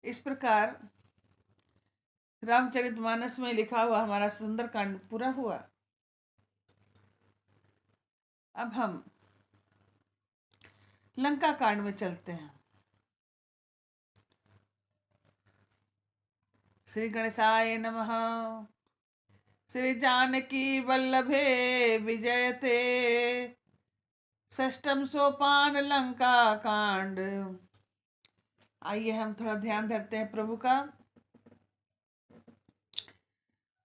इस प्रकार रामचरितमानस में लिखा हुआ हमारा सुंदर कांड पूरा हुआ। अब हम लंका कांड में चलते हैं। श्री गणेशाय नमः। श्री जानकी वल्लभे विजयते षष्ठम सोपान लंका कांड। आइए हम थोड़ा ध्यान धरते हैं प्रभु का।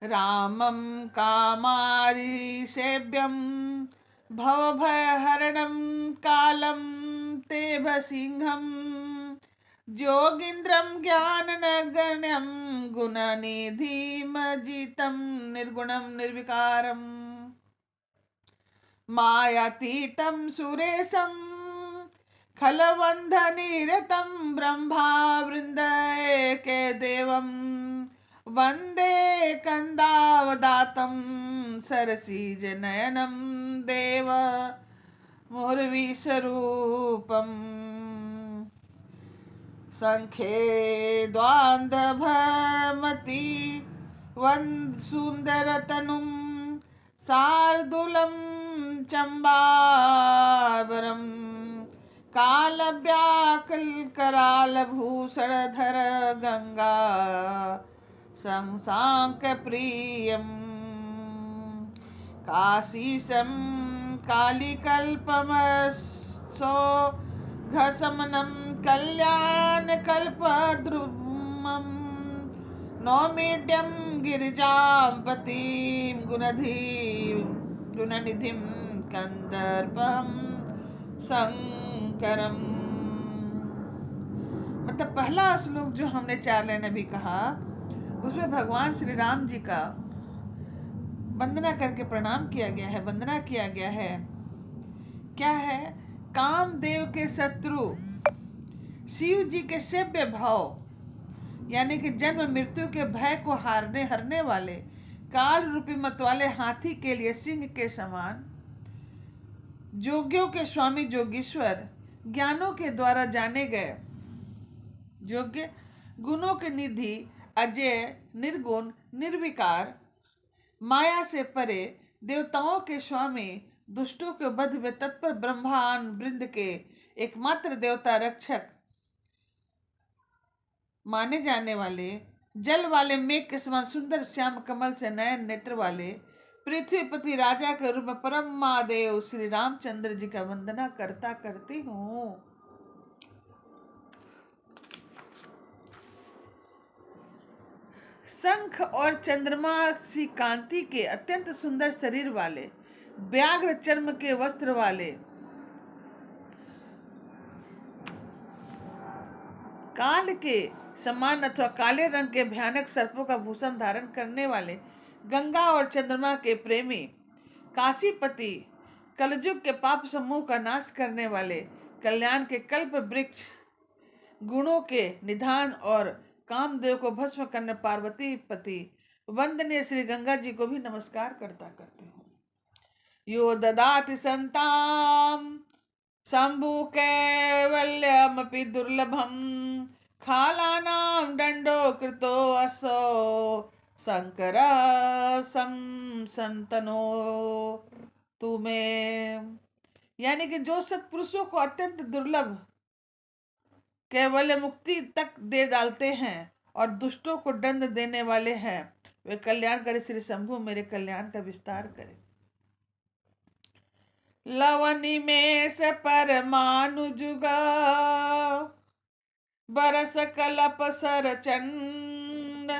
रामं कामारी सेव्यम भवभयहरणं कालं तेभसिंहं जोगीन्द्रं ज्ञाननगण्यं गुणनिधिमजितं निर्गुणं निर्विकारम् मायातीतं सुरेशं खलबन्धनिरतं ब्रह्मावृन्दैकदेवं वन्दे कन्दावदातं सरसिजनयनं देव मुरवीस्वरूपम् शङ्खे द्वान्दभमति सुन्दरतनुं शार्दूलं चम्बावरं कालव्याकुलकरालभूषणधर गंगा संसाङ्कप्रियम् काशीशं कालिकल्पमसो घसमनं कल्याणकल्पद्रुमं नौमीड्यं गिरिजापतिं गुणनिधिं कंदर्पं शंकरम। मतलब पहला श्लोक जो हमने 4 लाइन अभी कहा, उसमें भगवान श्री राम जी का वंदना करके प्रणाम किया गया है, वंदना किया गया है। क्या है? कामदेव के शत्रु शिव जी के सेव्य भाव, यानी कि जन्म मृत्यु के भय को हरने वाले काल रूपी मतवाले हाथी के लिए सिंह के समान, जोगियों के स्वामी जोगीश्वर, ज्ञानों के द्वारा जाने गए योग्य, गुणों के निधि, अजय, निर्गुण, निर्विकार, माया से परे, देवताओं के स्वामी, दुष्टों के वध में तत्पर ब्रह्मांड वृंद के एकमात्र देवता रक्षक माने जाने वाले, जल वाले मेघ के समान सुंदर श्याम कमल से नयन नेत्र वाले, पृथ्वीपति राजा के रूप में परम महादेव श्री रामचंद्र जी का वंदना करती हूँ। शंख और चंद्रमा सी कांति के अत्यंत सुंदर शरीर वाले, व्याघ्र चर्म के वस्त्र वाले, काल के समान अथवा काले रंग के भयानक सर्पों का भूषण धारण करने वाले, गंगा और चंद्रमा के प्रेमी, काशीपति, कलयुग के पाप समूह का नाश करने वाले, कल्याण के कल्प वृक्ष, गुणों के निधान और कामदेव को भस्म करने पार्वती पति वंदनीय श्री गंगा जी को भी नमस्कार करती हूँ। यो ददाति संताम शंभु कैवल्यमपि दुर्लभम खालानां दंडो कृतो असो शंकर संतनो तुम्हें। यानी कि जो सत्पुरुषों को अत्यंत दुर्लभ कैवल्य मुक्ति तक दे डालते हैं और दुष्टों को दंड देने वाले हैं, वे कल्याण करे श्री शंभु मेरे कल्याण का विस्तार करें। लवनी में से परमाणु जुगा बरस कलप सर चंड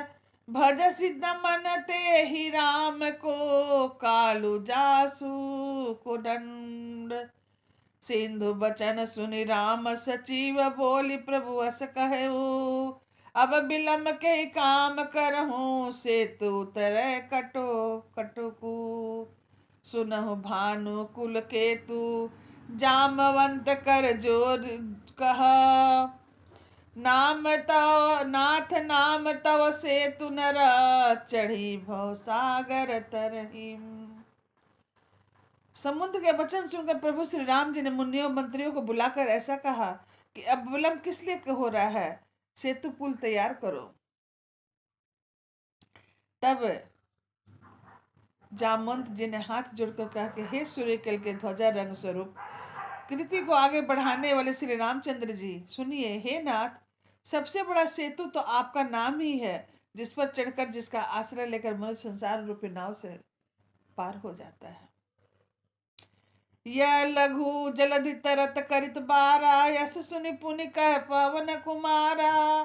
भज सिद्ध मन ते ही राम को कालू जासु को दंड। सिंधु बचन सुनि राम सचिव बोली प्रभु अस कहु अब बिलम के काम करहूँ सेतु तरह कटुकु। सुनहु भानु कुल केतु जामवंत कर जोर कहा नाथ नाम तव सेतु नर चढ़ी भव सागर तरहिम। समुद्र के वचन सुनकर प्रभु श्री राम जी ने मुनियों मंत्रियों को बुलाकर ऐसा कहा कि अब विलंब किस लिए हो रहा है? सेतु पुल तैयार करो। तब जामवंत जी ने हाथ जोड़कर कहा कि हे सूर्यकल के ध्वजा रंग स्वरूप, कृति को आगे बढ़ाने वाले श्री रामचंद्र जी, सुनिए। हे नाथ, सबसे बड़ा सेतु तो आपका नाम ही है, जिस पर चढ़कर, जिसका आश्रय लेकर मनुष्य संसार रूपी नाव से पार हो जाता है। यह लघु जलधि तरत करित बारा, यस सुनि पुनि कह पवन कुमारा।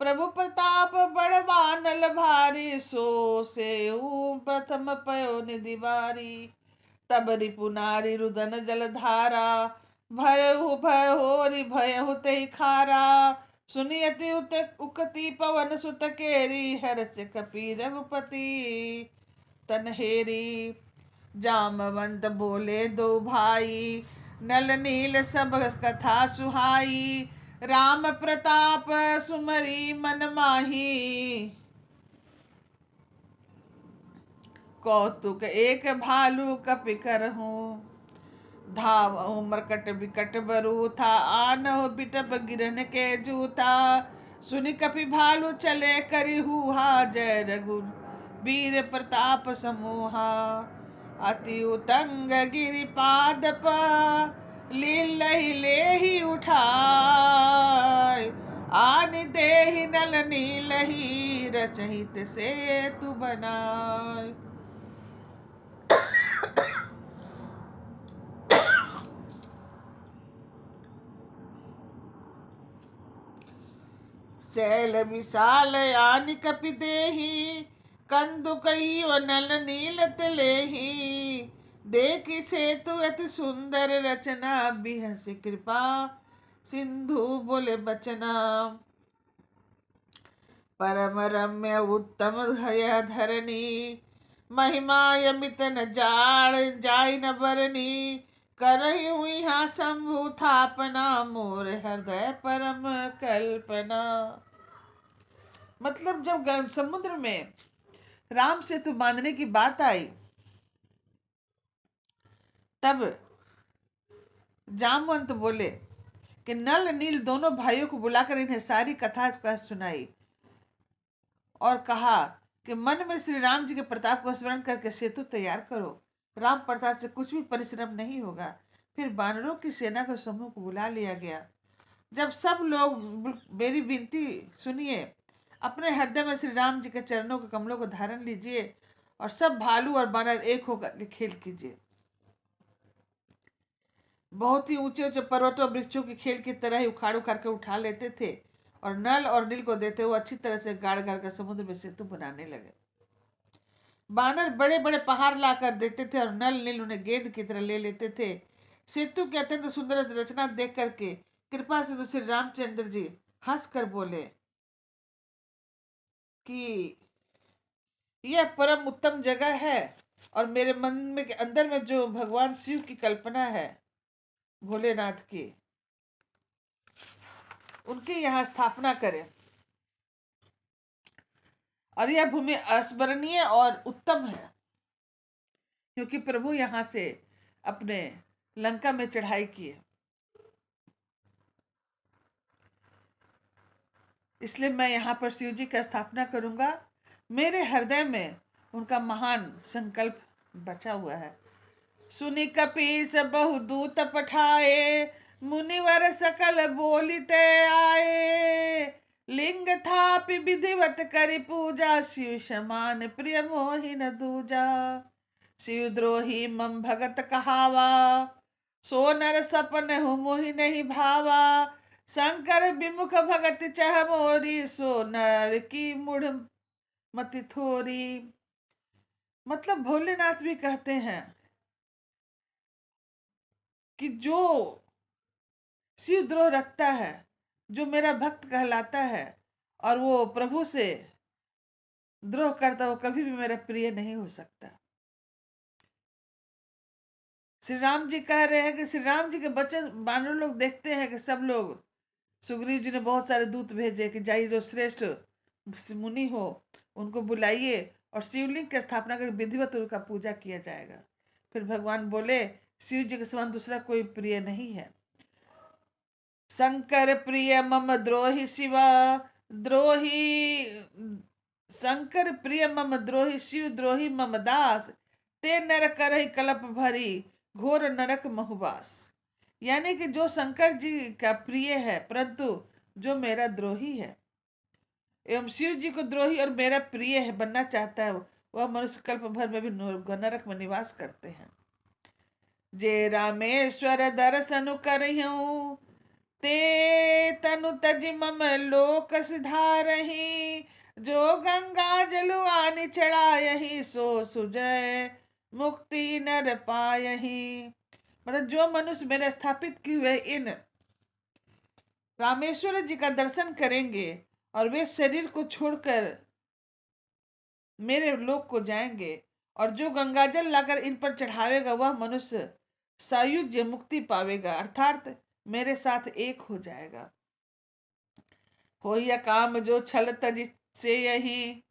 प्रभु प्रताप बड़वानल भारी, सो से प्रथम पयो निधि बारी। तब रिपु नारी रुदन जल धारा, भयहु भय होरी भयहु तेहि खारा। सुनियति उकति पवन सुत केरी, हर्ष कपि रघुपति तनहेरी। जामवंत बोले दो भाई, नल नील सब कथा सुहाई। राम प्रताप सुमरी मन माही, कौतुक एक भालू कपि करहूं। धावहु मरकट बिकट बरू था, आनहु बिटप गिरन के जूथा। सुनि कपि भालू चले करि हुहा, जय रघु वीर प्रताप समूहा। अति उतंग गिरिपाद पर, लीलहि लेहि उठाय। आनि देहि नल नीलहि, रचहित सेतु बनाय। शैल विशाल आनि कपि देहि, कंदुकई व नल नील तिलेहि। देखि सेतु अति सुंदर रचना, बिहसि कृपा सिंधु बोले बचना। परम रम्य उत्तम हय धरणी, महिमा यमित न जाय न बरनी। करहु यहाँ शंभु थापना, मोर हृदय परम कल्पना। मतलब जब समुद्र में राम सेतु बांधने की बात आई, तब जामवंत बोले कि नल नील दोनों भाइयों को बुलाकर इन्हें सारी कथा सुनाई और कहा कि मन में श्री राम जी के प्रताप को स्मरण करके सेतु तैयार करो। राम प्रताप से कुछ भी परिश्रम नहीं होगा। फिर वानरों की सेना के समूह को बुला लिया गया। जब सब लोग मेरी विनती सुनिए, अपने हृदय में श्री राम जी के चरणों के कमलों को धारण लीजिए और सब भालू और बानर एक होकर खेल कीजिए। बहुत ही ऊंचे ऊंचे पर्वतों और वृक्षों की खेल की तरह ही उखाड़ उखाड़ के उठा लेते थे और नल और नील को देते हुए अच्छी तरह से गाड़ गाड़ कर समुद्र में सेतु बनाने लगे। बानर बड़े बड़े पहाड़ ला कर देते थे और नल नील उन्हें गेंद की तरह ले लेते थे। सेतु की अत्यंत सुंदर रचना देख करके कृपा से श्री रामचंद्र जी हंस कर बोले कि यह परम उत्तम जगह है और मेरे मन में के अंदर में जो भगवान शिव की कल्पना है, भोलेनाथ की, उनकी यहाँ स्थापना करें। और यह भूमि अस्मरणीय और उत्तम है, क्योंकि प्रभु यहाँ से अपने लंका में चढ़ाई किए। इसलिए मैं यहाँ पर शिव जी का स्थापना करूंगा। मेरे हृदय में उनका महान संकल्प बचा हुआ है। सुनि कपीस बहु दूत पठाए, मुनिवर सकल बोलिते आए। लिंग थापि विधिवत करि पूजा, शिव समान प्रिय मोहि न दूजा। शिव द्रोही मम भगत कहावा, सो नर सपन हूँ मोहि नहीं भावा। शंकर विमुख भगत चह मोरी, सो नर की मूढ़ मति थोरी। मतलब भोलेनाथ भी कहते हैं कि जो शिव द्रोह रखता है, जो मेरा भक्त कहलाता है और वो प्रभु से द्रोह करता, वो कभी भी मेरा प्रिय नहीं हो सकता। श्री राम जी कह रहे हैं कि श्री राम जी के वचन वानर लोग देखते हैं कि सब लोग, सुग्रीव जी ने बहुत सारे दूत भेजे कि जाइए जो श्रेष्ठ मुनि हो उनको बुलाइए और शिवलिंग की स्थापना कर विधिवत उनका पूजा किया जाएगा। फिर भगवान बोले, शिव जी के समान दूसरा कोई प्रिय नहीं है। शंकर प्रिय मम द्रोहि शिवा, द्रोही शंकर प्रिय मम द्रोही शिव द्रोही मम दास, ते नर करहि कलप भरी घोर नरक महुबास। यानी कि जो शंकर जी का प्रिय है परंतु जो मेरा द्रोही है एवं शिव जी को द्रोही और मेरा प्रिय है बनना चाहता है, वह मनुष्य कल्प भर में भी नरक में निवास करते हैं। जे रामेश्वर दर्शन करहूं, ते तनु तज मम लोक सिधारही, जो गंगा जलुआनि चढ़ायही, सो सुजय मुक्ति नर पायही। मतलब जो मनुष्य मेरे स्थापित किए हुए इन रामेश्वर जी का दर्शन करेंगे और वे शरीर को छोड़कर मेरे लोक को जाएंगे, और जो गंगाजल लाकर इन पर चढ़ावेगा वह मनुष्य सायुज्य मुक्ति पावेगा, अर्थात मेरे साथ एक हो जाएगा। हो या काम जो छल तज से यही,